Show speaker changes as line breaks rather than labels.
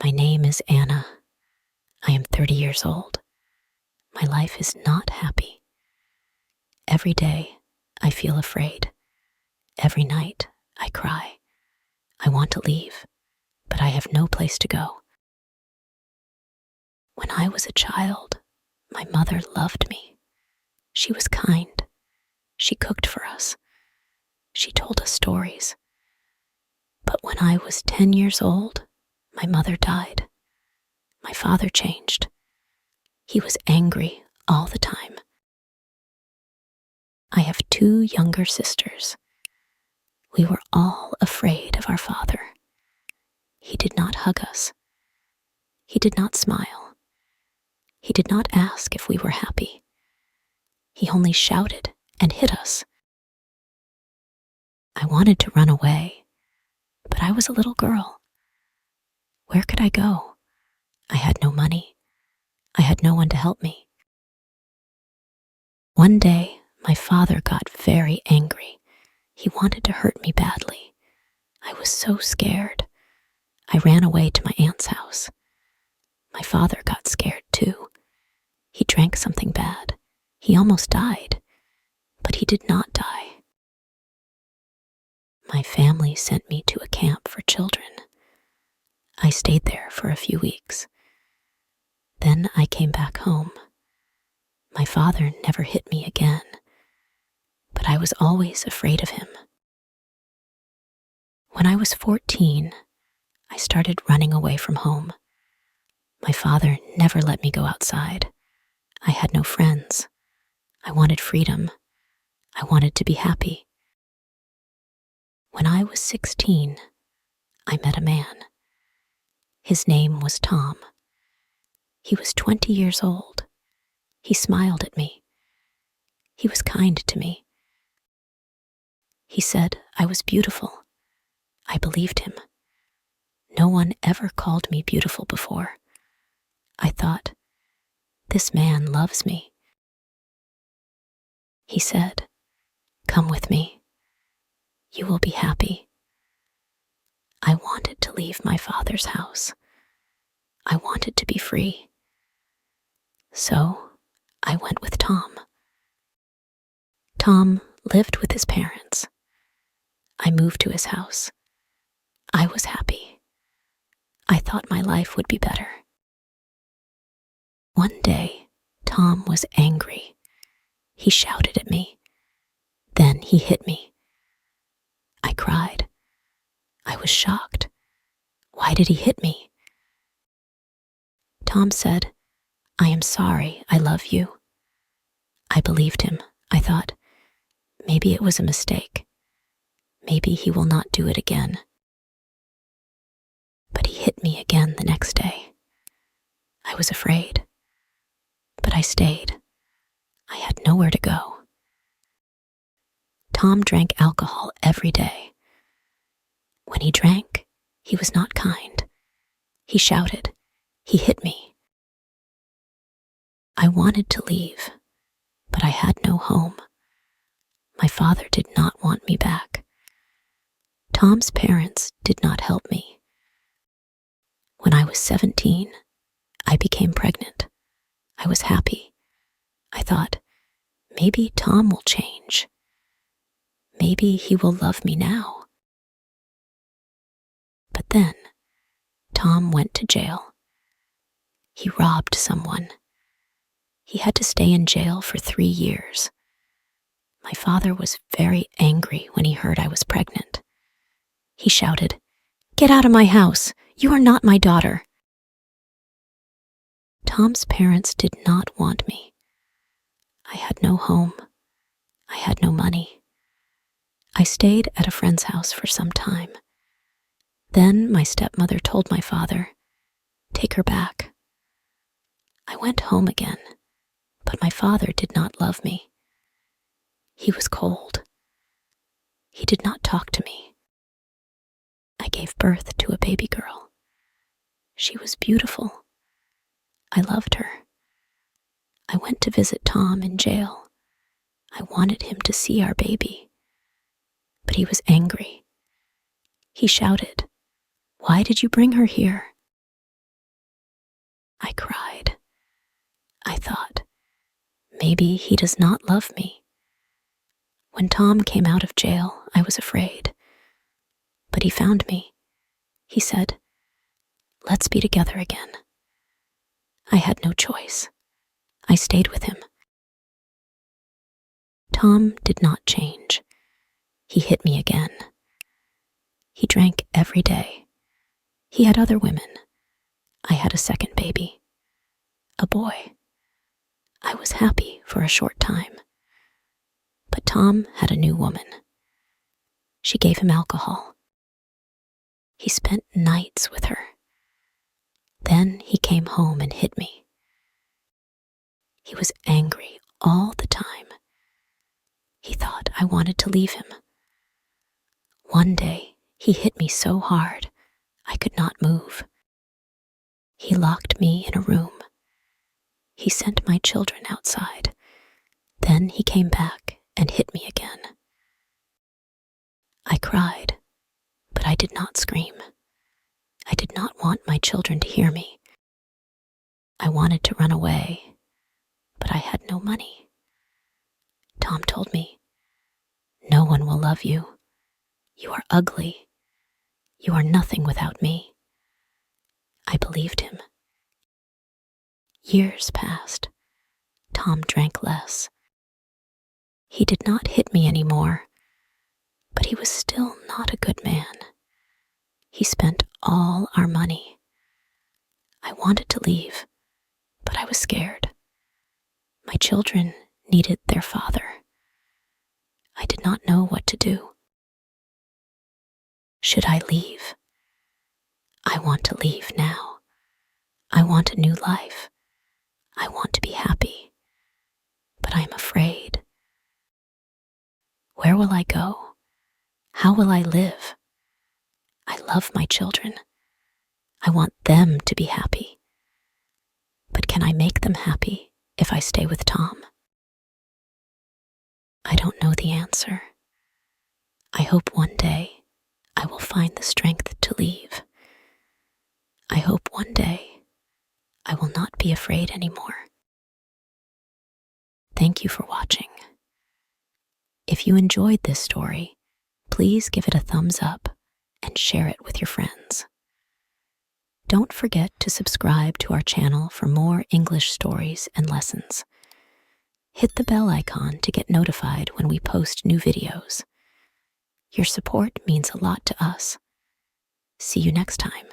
My name is Anna. I am 30 years old. My life is not happy. Every day, I feel afraid. Every night, I cry. I want to leave, but I have no place to go. When I was a child, my mother loved me. She was kind. She cooked for us. She told us stories. But when I was 10 years old, my mother died. My father changed. He was angry all the time. I have 2 younger sisters. We were all afraid of our father. He did not hug us. He did not smile. He did not ask if we were happy. He only shouted and hit us. I wanted to run away, but I was a little girl. Where could I go? I had no money. I had no one to help me. One day, my father got very angry. He wanted to hurt me badly. I was so scared. I ran away to my aunt's house. My father got scared too. He drank something bad. He almost died, but he did not die. My family sent me to a camp for children. I stayed there for a few weeks. Then I came back home. My father never hit me again, but I was always afraid of him. When I was 14, I started running away from home. My father never let me go outside. I had no friends. I wanted freedom. I wanted to be happy. When I was 16, I met a man. His name was Tom. He was 20 years old. He smiled at me. He was kind to me. He said I was beautiful. I believed him. No one ever called me beautiful before. I thought, this man loves me. He said, come with me. You will be happy. I wanted to leave my father's house. I wanted to be free. So I went with Tom. Tom lived with his parents. I moved to his house. I was happy. I thought my life would be better. One day, Tom was angry. He shouted at me. Then he hit me. I cried. I was shocked. Why did he hit me? Tom said, I am sorry, I love you. I believed him. I thought, maybe it was a mistake. Maybe he will not do it again. But he hit me again the next day. I was afraid. But I stayed. I had nowhere to go. Tom drank alcohol every day. When he drank, he was not kind. He shouted. He hit me. I wanted to leave, but I had no home. My father did not want me back. Tom's parents did not help me. When I was 17, I became pregnant. I was happy. I thought, maybe Tom will change. Maybe he will love me now. But then, Tom went to jail. He robbed someone. He had to stay in jail for 3 years. My father was very angry when he heard I was pregnant. He shouted, "Get out of my house! You are not my daughter!" Tom's parents did not want me. I had no home. I had no money. I stayed at a friend's house for some time. Then my stepmother told my father, "Take her back." I went home again, but my father did not love me. He was cold. He did not talk to me. I gave birth to a baby girl. She was beautiful. I loved her. I went to visit Tom in jail. I wanted him to see our baby. But he was angry. He shouted, "Why did you bring her here?" maybe he does not love me. When Tom came out of jail, I was afraid. But he found me. He said, "Let's be together again." I had no choice. I stayed with him. Tom did not change. He hit me again. He drank every day. He had other women. I had a second baby. A boy. I was happy for a short time. But Tom had a new woman. She gave him alcohol. He spent nights with her. Then he came home and hit me. He was angry all the time. He thought I wanted to leave him. One day, he hit me so hard, I could not move. He locked me in a room. He sent my children outside. Then he came back and hit me again. I cried, but I did not scream. I did not want my children to hear me. I wanted to run away, but I had no money. Tom told me, "No one will love you. You are ugly. You are nothing without me." I believed him. Years passed. Tom drank less. He did not hit me anymore, but he was still not a good man. He spent all our money. I wanted to leave, but I was scared. My children needed their father. I did not know what to do. Should I leave? I want to leave now. I want a new life. I want to be happy. But I am afraid. Where will I go? How will I live? I love my children. I want them to be happy. But can I make them happy if I stay with Tom? I don't know the answer. I hope one day I will find the strength to leave. I hope one day I will not be afraid anymore. Thank you for watching. If you enjoyed this story, please give it a thumbs up and share it with your friends. Don't forget to subscribe to our channel for more English stories and lessons. Hit the bell icon to get notified when we post new videos. Your support means a lot to us. See you next time.